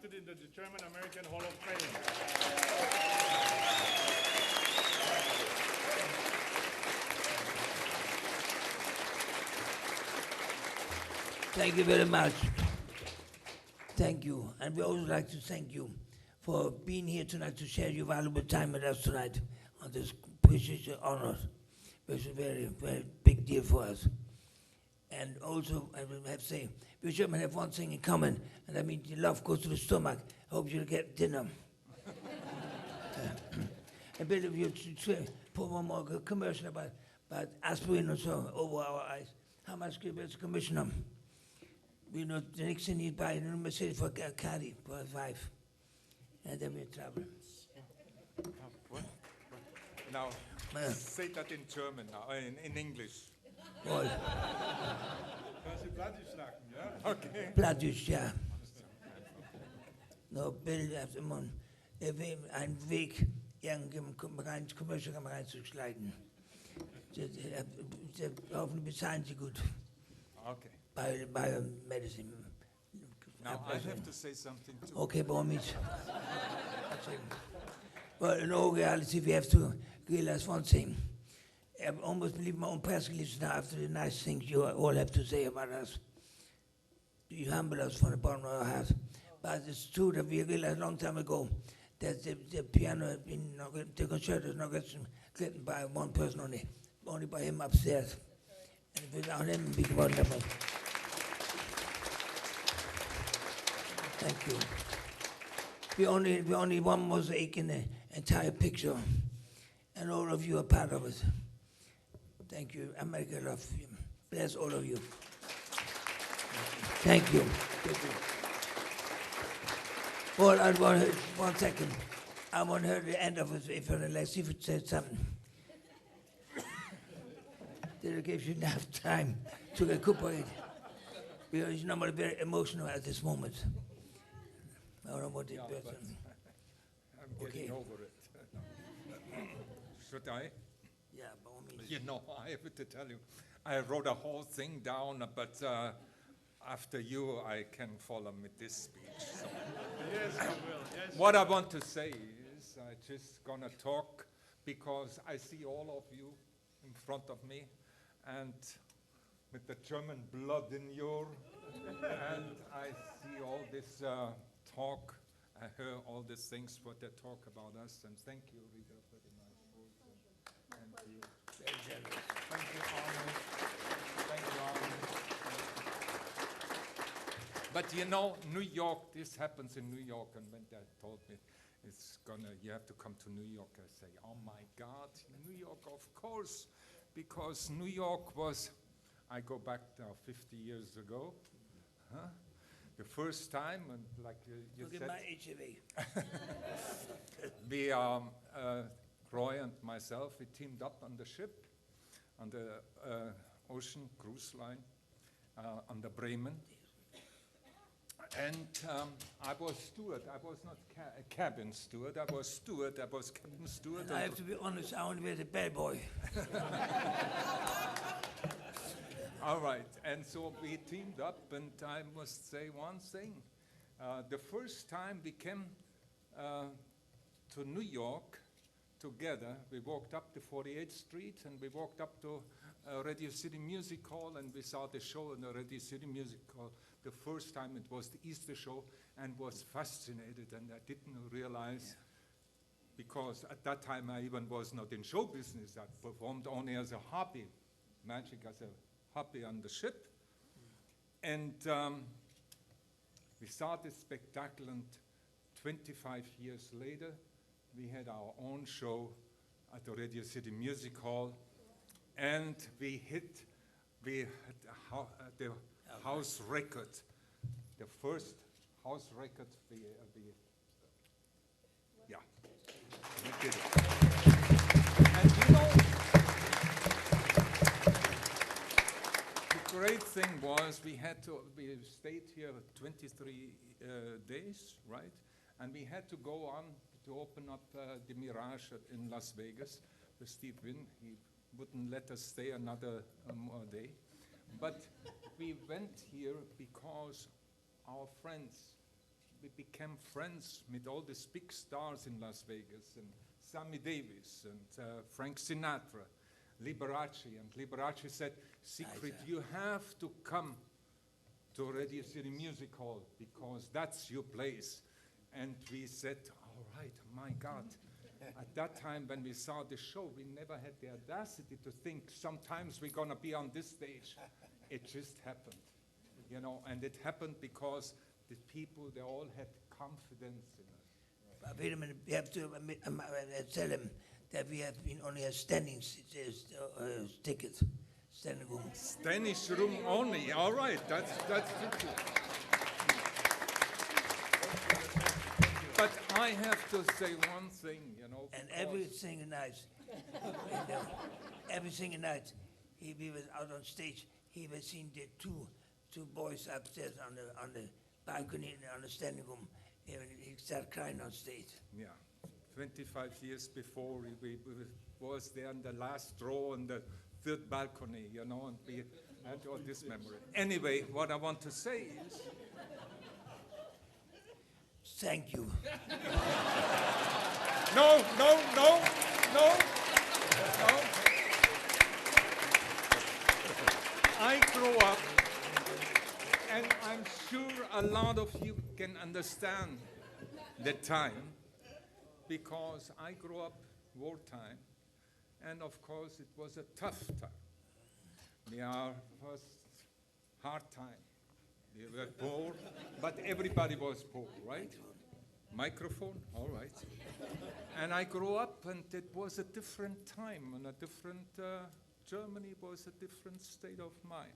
drafted into the German American Hall of Fame. Thank you very much. Thank you. And we always like to thank you for being here tonight to share your valuable time with us tonight on this precious honor, which is a very, very big deal for us. And also, I will have to say, we Germans have one thing in common, and I mean, love goes to the stomach. I hope you'll get dinner. A bit of you to put one more commercial about aspirin or so over our eyes. How much can you commission them? You know, the next thing you buy a Mercedes for a caddy for his wife. And then we travel. Now, say that in German now, in English. Well, Okay. Plattdeutsch, ja. No, Bild auf dem Mund. Ein Weg, irgendeinem Commercial reinzuschneiden. Hoffentlich bezahlen Sie gut. Okay. By medicine. Now I have to say something too. Okay, by all means. Well, in all reality, we have to realize one thing. I almost believe my own personal listener after the nice things you all have to say about us. You humble us from the bottom of our heart. But it's true that we realized a long time ago that the piano, the concerto is not written by one person only by him upstairs. And without him, we won't have. Thank you. We only one mosaic in the entire picture, and all of you are part of it. Thank you. America love you. Bless all of you. Thank you. Well, I want to, 1 second. I want to hear the end of it if Siegfried said something. Did it give you enough time to recuperate? Because he's normally very emotional at this moment. I don't know what the person. I'm getting over it. Should I? Yeah, by all means. You know, I have to tell you, I wrote a whole thing down, but after you, I can follow with this speech. So. Yes, I will. Yes. What I want to say is, I just gonna talk because I see all of you in front of me, and with the German blood in you, and I see all this talk. I heard all these things what they talk about us, and thank you, Rita, for the nice words. Thank you. Very generous. Thank you, Arnold. Thank you, Arnold. But you know, New York, this happens in New York, and when they told me you have to come to New York, I say, oh my God, New York, of course, because New York was, I go back now 50 years ago, the first time, and like you Look said, at my HIV. we, Roy and myself, we teamed up on the ship, on the ocean cruise line, on the Bremen. And I was steward. I was not cabin steward. I was steward. I was cabin steward. And I have to be honest, I only was a bellboy. All right. And so we teamed up, and I must say one thing. The first time we came to New York together, we walked up to 48th Street, and we walked up to Radio City Music Hall, and we saw the show in the Radio City Music Hall. The first time it was the Easter show, and was fascinated, and I didn't realize, because at that time I even was not in show business. I performed only as a hobby, magic as a hobby on the ship. And we saw this spectacle, and 25 years later, we had our own show at the Radio City Music Hall, and we had the house record, the first house record. Yeah, we did it. And you know, the great thing was we stayed here 23 days, right? And we had to go on to open up the Mirage in Las Vegas with Steve Wynn. He wouldn't let us stay another more day. But we went here because our friends we became friends with all these big stars in Las Vegas, and Sammy Davis, and Frank Sinatra, Liberace. And Liberace said, Siegfried, you have to come to Radio City Music Hall because that's your place. And we said, all right, my God. At that time when we saw the show, we never had the audacity to think sometimes we're going to be on this stage. It just happened, you know, and it happened because the people, they all had confidence in us. Wait a minute, we have to tell him that we have been only a standing ticket, standing room. Standing room only, all right, that's true. But I have to say one thing, you know. And every single night, every single night, we was out on stage. He was seeing the two boys upstairs on the balcony on the standing room. And he started crying on stage. Yeah, 25 years before we was there in the last row on the third balcony, you know, and we had all this memory. Anyway, what I want to say is. Thank you. No. I grew up, and I'm sure a lot of you can understand the time, because I grew up wartime, and of course it was a tough time. Was hard time. We were poor, but everybody was poor, right? Microphone, all right. And I grew up, and it was a different time, and a different, Germany was a different state of mind.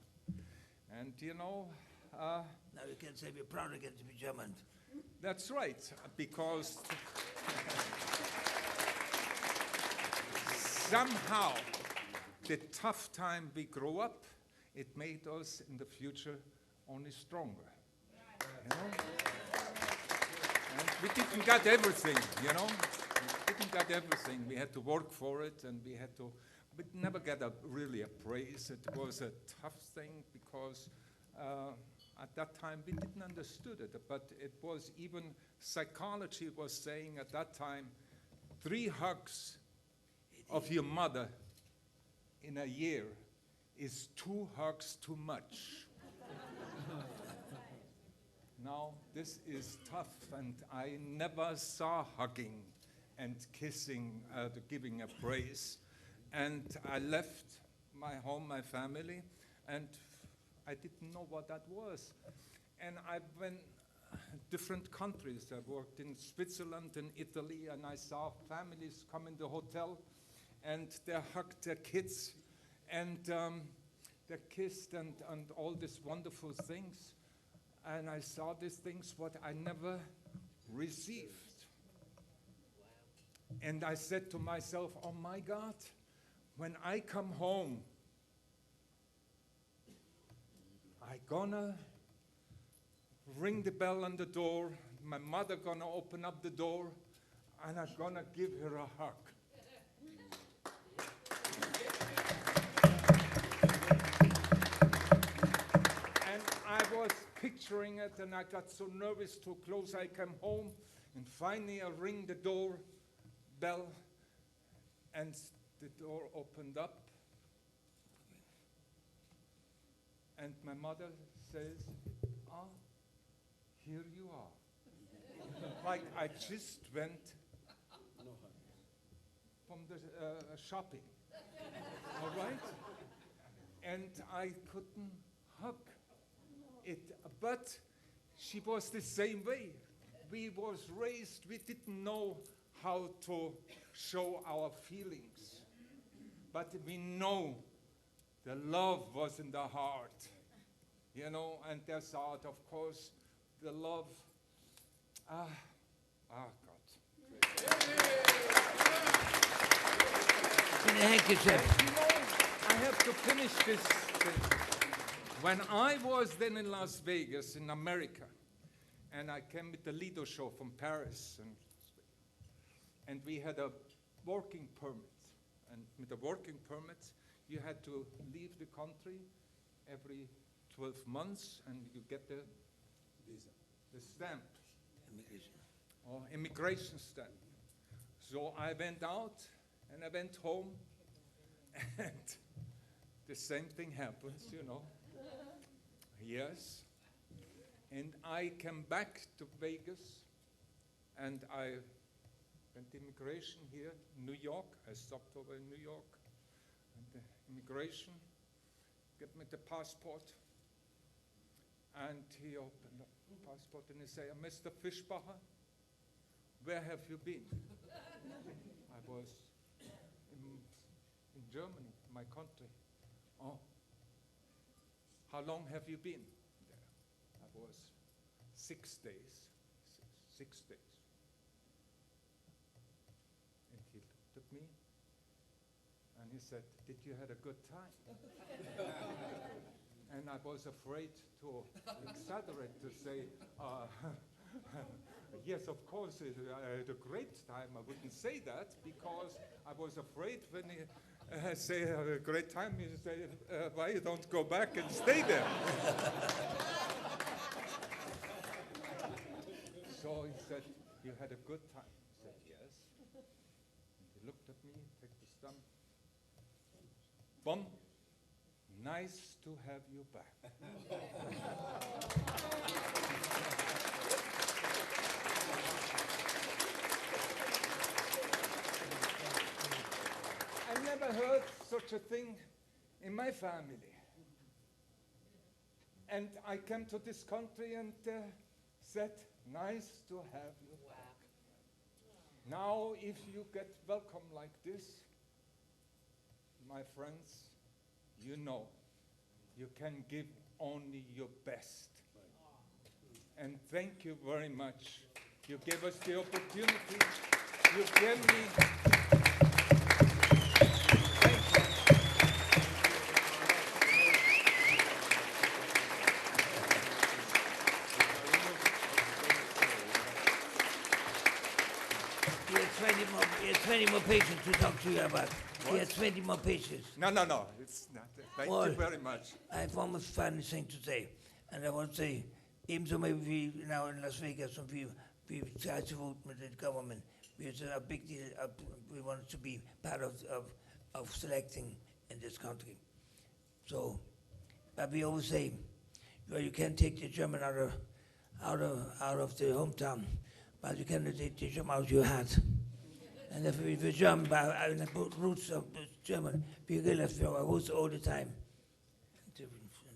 And you know, now you can say we're proud again to be German. That's right, because somehow the tough time we grew up, it made us in the future only stronger. You know? And we didn't get everything, you know? We didn't get everything. We had to work for it, and we never got really a praise. It was a tough thing because at that time we didn't understood it, but it was even psychology was saying at that time, 3 hugs of your mother in a year is 2 hugs too much. Now, this is tough, and I never saw hugging and kissing, giving a praise. And I left my home, my family, and I didn't know what that was. And I went different countries. I worked in Switzerland and Italy, and I saw families come in the hotel, and they hugged their kids, and they kissed, and all these wonderful things. And I saw these things what I never received. And I said to myself, oh my God, when I come home, I gonna ring the bell on the door, my mother gonna open up the door, and I'm gonna give her a hug. And I was picturing it, and I got so nervous, too close. I came home, and finally I ring the door bell, and the door opened up, and my mother says, "Ah, here you are." Like I just went from the shopping, all right? And I couldn't hug it, but she was the same way. We was raised, we didn't know how to show our feelings, but we know the love was in the heart, you know, and there's out, of course, the love, God. In a handkerchief. You know, I have to finish this thing. When I was then in Las Vegas, in America, and I came with the Lido show from Paris, and we had a working permit. And with a working permit, you had to leave the country every 12 months, and you get the stamp. Immigration. or immigration stamp. So I went out and I went home, and the same thing happens, you know. Yes. And I came back to Vegas, and I went immigration here in New York. I stopped over in New York, and the immigration gave me the passport, and he opened up the passport and he said, "Mr. Fischbacher, where have you been?" I was in Germany, my country. "Oh, how long have you been there?" I was 6 days. 6 days. And he looked at me and he said, "Did you have a good time?" And I was afraid to exaggerate, to say, "Yes, of course, I had a great time." I wouldn't say that because I was afraid when he say I had a great time, he say, "Why you don't go back and stay there?" So he said, "You had a good time?" I said, "Yes." And he looked at me, took the stump. "Bon, nice to have you back." I never heard such a thing in my family. And I came to this country and said, "Nice to have you back." Now, if you get welcome like this, my friends, you know, you can give only your best. And thank you very much. You gave us the opportunity. You gave me. He has 20 more pages to talk to you about. He has 20 more pages. No, it's not. Thank you very much. I have one more final thing to say. And I want to say, even though maybe we now in Las Vegas, some people, we try to vote with the government, it's a big deal. We want to be part of selecting in this country. So, but we always say, well, you can't take the German out of the hometown, but you can take the German out of your heart. And if we're German, the roots of German, we realize our roots all the time. To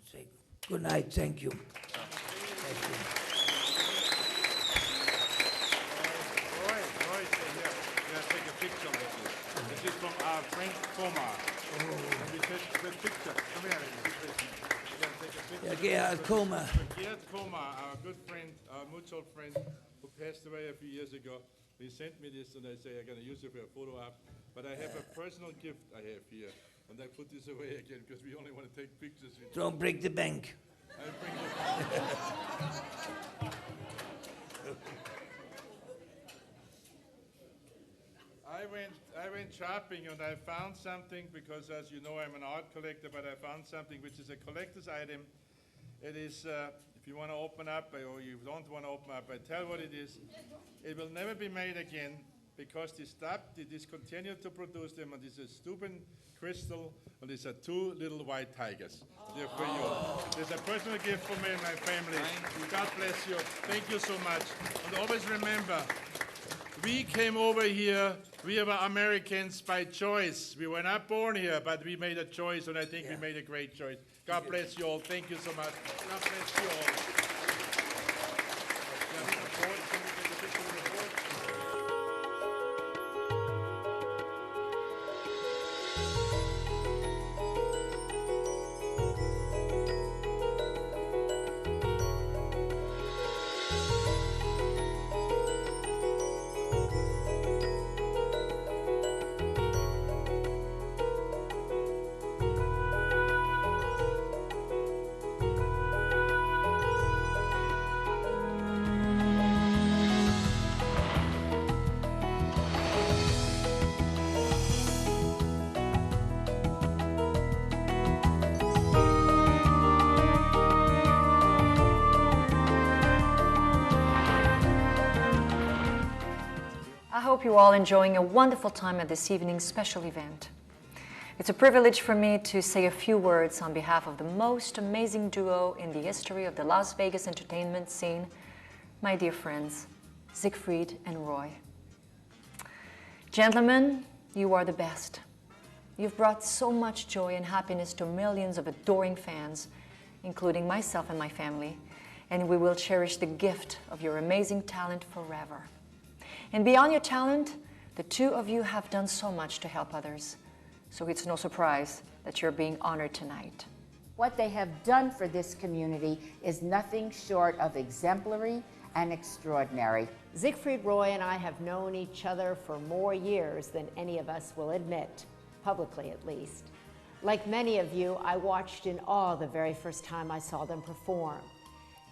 say good night, thank you. Thank you. Roy, stay here. We have to take a picture with you. This is from our friend Koma. And we take the picture. Come here. We're going to take a picture. Yeah, Gerhard Koma. Gerhard Koma, our good friend, our mutual friend, who passed away a few years ago. He sent me this and I say I'm going to use it for a photo op. But I have a personal gift I have here. And I put this away again because we only want to take pictures with you. Don't break the bank. I bring it. I went shopping and I found something because, as you know, I'm an art collector, but I found something which is a collector's item. It is, if you want to open up or you don't want to open up, I tell what it is. It will never be made again because they stopped, they discontinued to produce them, and it's a stupid crystal, and these are 2 little white tigers. They're for you. There's a personal gift for me and my family. God bless you. Thank you so much. And always remember, we came over here, we are Americans by choice. We were not born here, but we made a choice, and I think we made a great choice. God bless you all. Thank you so much. God bless you all. hope you're all enjoying a wonderful time at this evening's special event. It's a privilege for me to say a few words on behalf of the most amazing duo in the history of the Las Vegas entertainment scene, my dear friends, Siegfried and Roy. Gentlemen, you are the best. You've brought so much joy and happiness to millions of adoring fans, including myself and my family, and we will cherish the gift of your amazing talent forever. And beyond your talent, the two of you have done so much to help others, so it's no surprise that you're being honored tonight. What they have done for this community is nothing short of exemplary and extraordinary. Siegfried, Roy, and I have known each other for more years than any of us will admit, publicly at least. Like many of you, I watched in awe the very first time I saw them perform.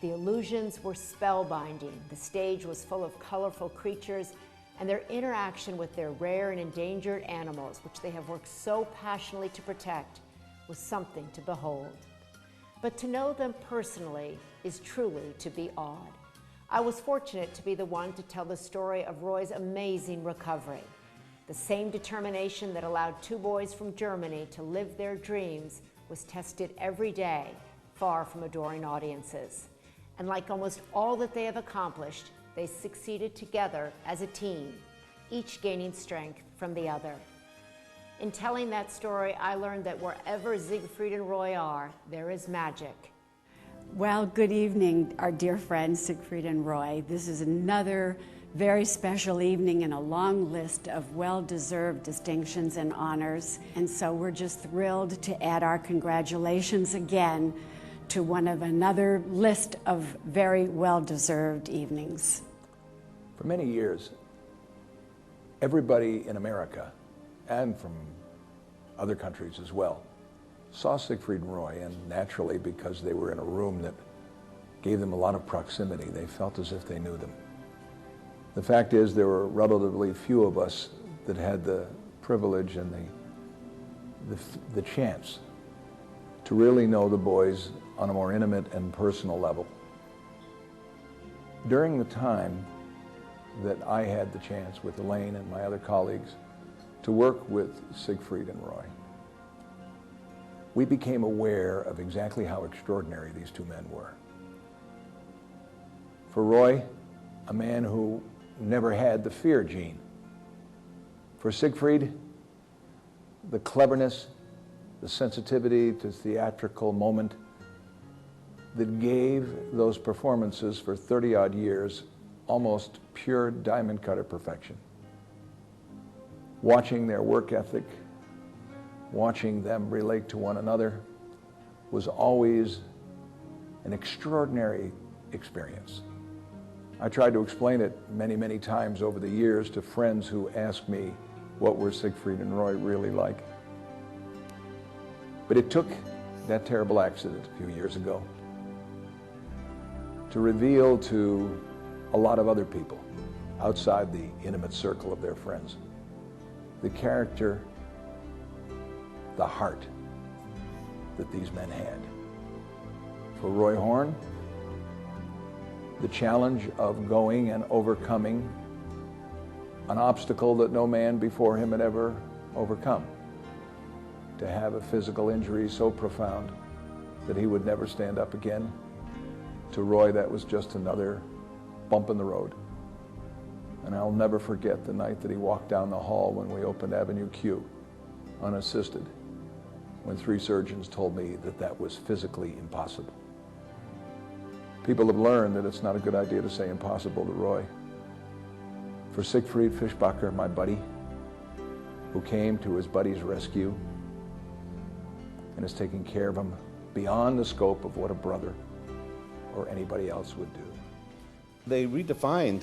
The illusions were spellbinding, the stage was full of colorful creatures, and their interaction with their rare and endangered animals, which they have worked so passionately to protect, was something to behold. But to know them personally is truly to be awed. I was fortunate to be the one to tell the story of Roy's amazing recovery. The same determination that allowed two boys from Germany to live their dreams was tested every day, far from adoring audiences. And like almost all that they have accomplished, they succeeded together as a team, each gaining strength from the other. In telling that story, I learned that wherever Siegfried and Roy are, there is magic. Well, good evening, our dear friends Siegfried and Roy. This is another very special evening in a long list of well-deserved distinctions and honors. And so we're just thrilled to add our congratulations again to one of another list of very well-deserved evenings. For many years, everybody in America, and from other countries as well, saw Siegfried and Roy, and naturally, because they were in a room that gave them a lot of proximity, they felt as if they knew them. The fact is, there were relatively few of us that had the privilege and the chance to really know the boys on a more intimate and personal level. During the time that I had the chance with Elaine and my other colleagues to work with Siegfried and Roy, we became aware of exactly how extraordinary these two men were. For Roy, a man who never had the fear gene. For Siegfried, the cleverness, the sensitivity to theatrical moment that gave those performances for 30-odd years almost pure diamond cutter perfection. Watching their work ethic, watching them relate to one another was always an extraordinary experience. I tried to explain it many, many times over the years to friends who asked me what were Siegfried and Roy really like. But it took that terrible accident a few years ago to reveal to a lot of other people outside the intimate circle of their friends the character, the heart that these men had. For Roy Horn, the challenge of going and overcoming an obstacle that no man before him had ever overcome. To have a physical injury so profound that he would never stand up again. To Roy, that was just another bump in the road. And I'll never forget the night that he walked down the hall when we opened Avenue Q, unassisted, when 3 surgeons told me that that was physically impossible. People have learned that it's not a good idea to say impossible to Roy. For Siegfried Fischbacher, my buddy, who came to his buddy's rescue and is taking care of him beyond the scope of what a brother or anybody else would do. They redefined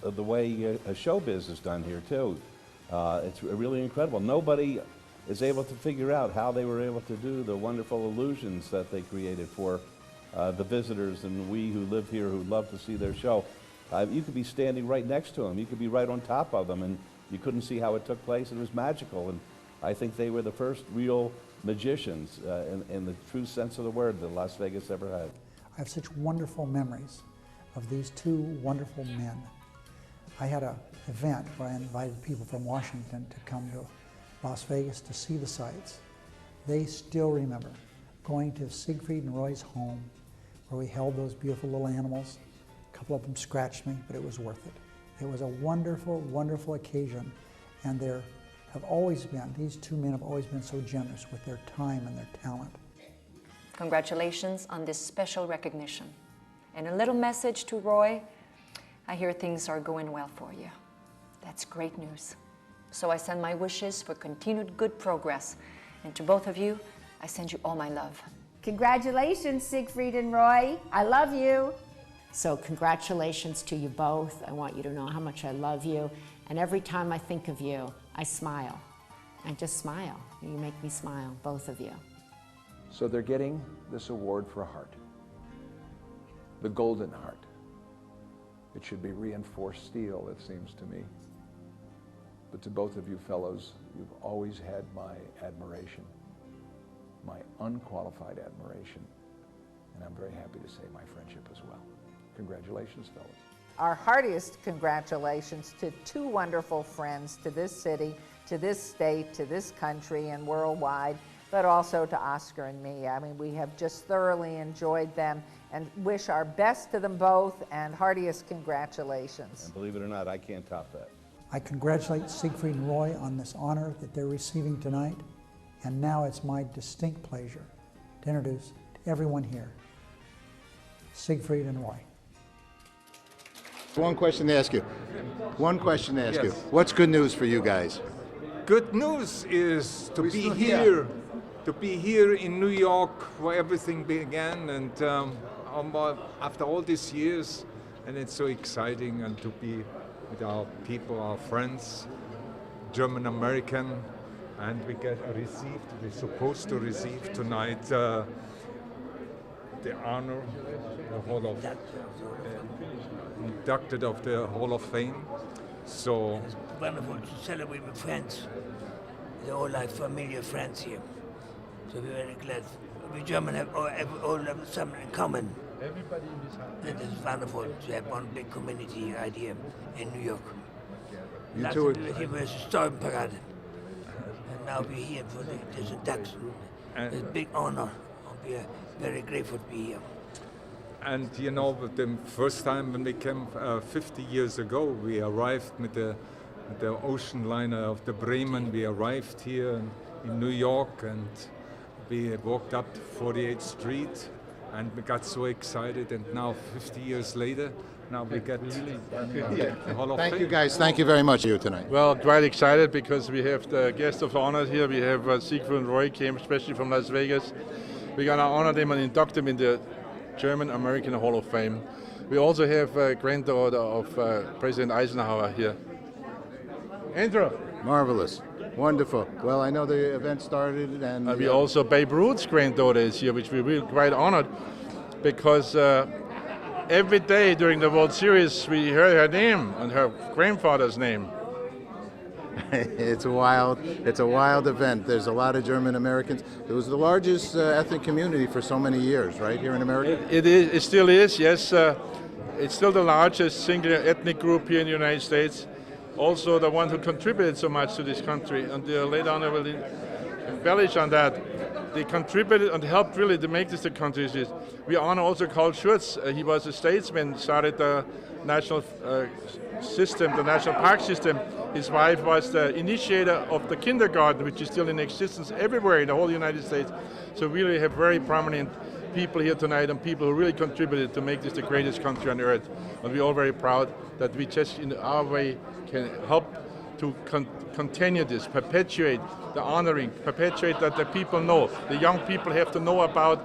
the way showbiz is done here too. It's really incredible. Nobody is able to figure out how they were able to do the wonderful illusions that they created for the visitors and we who live here who love to see their show. You could be standing right next to them. You could be right on top of them, and you couldn't see how it took place. It was magical, and I think they were the first real magicians in the true sense of the word that Las Vegas ever had. I have such wonderful memories of these two wonderful men. I had an event where I invited people from Washington to come to Las Vegas to see the sights. They still remember going to Siegfried and Roy's home where we held those beautiful little animals. A couple of them scratched me, but it was worth it. It was a wonderful, wonderful occasion, and there have always been, these two men have always been so generous with their time and their talent. Congratulations on this special recognition. And a little message to Roy. I hear things are going well for you. That's great news. So I send my wishes for continued good progress. And to both of you, I send you all my love. Congratulations, Siegfried and Roy. I love you. So congratulations to you both. I want you to know how much I love you. And every time I think of you, I smile. I just smile. You make me smile, both of you. So they're getting this award for heart, the Golden Heart. It should be reinforced steel, it seems to me. But to both of you fellows, you've always had my admiration, my unqualified admiration, and I'm very happy to say my friendship as well. Congratulations, fellas. Our heartiest congratulations to two wonderful friends, to this city, to this state, to this country, and worldwide, but also to Oscar and me. I mean, we have just thoroughly enjoyed them and wish our best to them both, and heartiest congratulations. And believe it or not, I can't top that. I congratulate Siegfried and Roy on this honor that they're receiving tonight, and now it's my distinct pleasure to introduce to everyone here, Siegfried and Roy. One question to ask you. One question to ask you. Yes. What's good news for you guys? Good news is to We're be still here, to be here in New York where everything began, and after all these years, and it's so exciting, and to be with our people, our friends, German American, and we're supposed to receive tonight the honor, the Hall of inducted of the Hall of Fame. So It's wonderful to celebrate with friends, the all like familiar friends here. So we're very glad. We German have all have something in common. Everybody in this house. It is wonderful to have one big community idea in New York. You Last two time we were here was a Steubenparade. And now we're here for this induction. It's a big honor. We are very grateful to be here. And you know, the first time when we came 50 years ago, we arrived with the ocean liner of the Bremen. We arrived here in New York, and we walked up 48th Street, and we got so excited. And now, 50 years later, now we get the Hall of Fame. Thank you guys. Thank you very much for you tonight. Well, quite excited because we have the guest of honor here. We have Siegfried and Roy came especially from Las Vegas. We're going to honor them and induct them in the German American Hall of Fame. We also have a granddaughter of President Eisenhower here. Andrew. Marvelous. Wonderful. Well, I know the event started, and We also, Babe Ruth's granddaughter is here, which we're really quite honored because every day during the World Series we heard her name and her grandfather's name. it's a wild event. There's a lot of German Americans. It was the largest ethnic community for so many years, right, here in America? It still is, yes. It's still the largest single ethnic group here in the United States. Also the one who contributed so much to this country, and later on I will embellish on that. They contributed and helped really to make this the country it is. We honor also Karl Schurz. He was a statesman, started the national system, the national park system. His wife was the initiator of the kindergarten, which is still in existence everywhere in the whole United States. So we really have very prominent people here tonight and people who really contributed to make this the greatest country on earth. And we're all very proud that we just in our way can help to continue this, perpetuate the honoring, perpetuate that the people know. The young people have to know about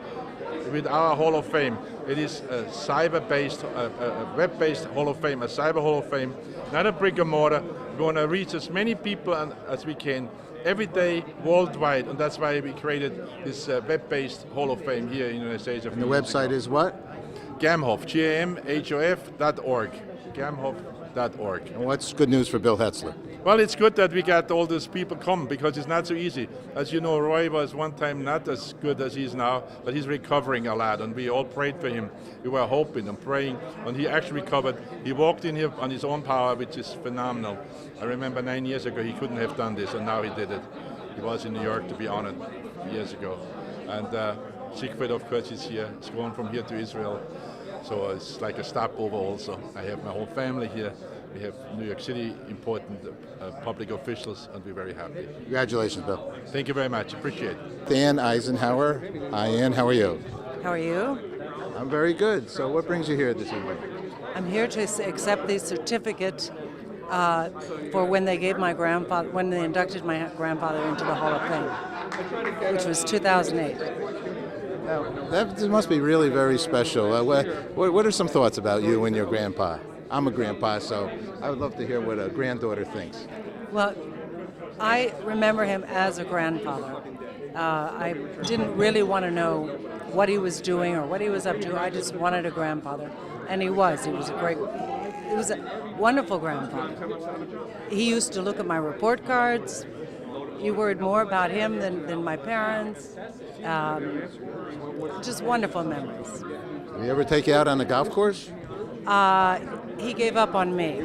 with our Hall of Fame. It is a cyber-based, a web-based Hall of Fame, a cyber Hall of Fame, not a brick and mortar. We want to reach as many people as we can every day worldwide, and that's why we created this web-based Hall of Fame here in the United States of And the America. website is what? Gamhof, GAMHOF.org, gamhof.org. And what's good news for Bill Hetzler? Well, it's good that we got all these people come because it's not so easy. As you know, Roy was one time not as good as he is now, but he's recovering a lot, and we all prayed for him. We were hoping and praying, and he actually recovered. He walked in here on his own power, which is phenomenal. I remember 9 years ago he couldn't have done this, and now he did it. He was in New York to be honored years ago. And Siegfried, of course, is here. He's going from here to Israel. So it's like a stopover also. I have my whole family here. We have New York City important public officials, and we're very happy. Congratulations, Bill. Thank you very much. Appreciate it. Dan Eisenhower. Hi, Ann. How are you? How are you? I'm very good. So what brings you here this evening? I'm here to accept the certificate for when they gave my grandfather, when they inducted my grandfather into the Hall of Fame, which was 2008. That must be really very special. What are some thoughts about you and your grandpa? I'm a grandpa, so I would love to hear what a granddaughter thinks. Well, I remember him as a grandfather. I didn't really want to know what he was doing or what he was up to. I just wanted a grandfather, and he was. He was a wonderful grandfather. He used to look at my report cards. You worried more about him than my parents. Just wonderful memories. Did he ever take you out on the golf course? He gave up on me.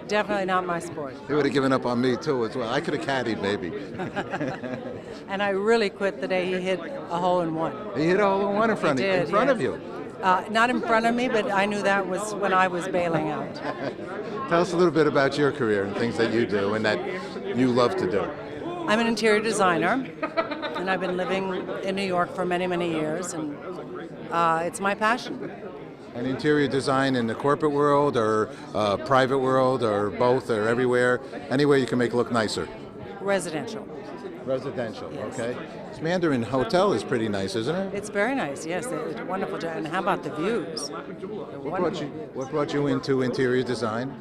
Definitely not my sport. He would have given up on me too as well. I could have caddied maybe. And I really quit the day he hit a hole-in-one. He hit a hole-in-one in front of you? Not in front of me, but I knew that was when I was bailing out. Tell us a little bit about your career and things that you do and that you love to do. I'm an interior designer, and I've been living in New York for many, many years, and it's my passion. And interior design in the corporate world or private world or both or everywhere? Anywhere you can make it look nicer? Residential. Residential, Yes. okay. This Mandarin Hotel is pretty nice, isn't it? It's very nice, yes. It's wonderful. And how about the views? What brought you into interior design?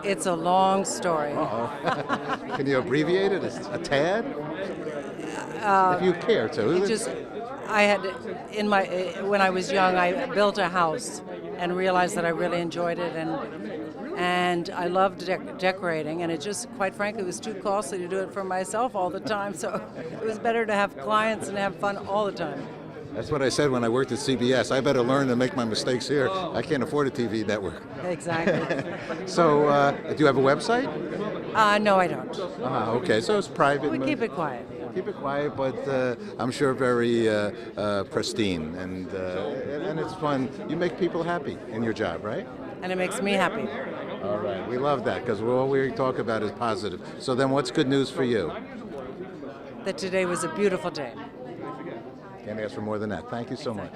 It's a long story. Can you abbreviate it a tad? If you care to. When I was young, I built a house and realized that I really enjoyed it, and I loved decorating, and it just, quite frankly, was too costly to do it for myself all the time, so it was better to have clients and have fun all the time. That's what I said when I worked at CBS. I better learn to make my mistakes here. I can't afford a TV network. Exactly. So, do you have a website? No, I don't. Okay, so it's private. We keep it quiet. Keep it quiet, but I'm sure very pristine, and it's fun. You make people happy in your job, right? And it makes me happy. All right, we love that because all we talk about is positive. So then what's good news for you? That today was a beautiful day. Can't ask for more than that. Thank you so much.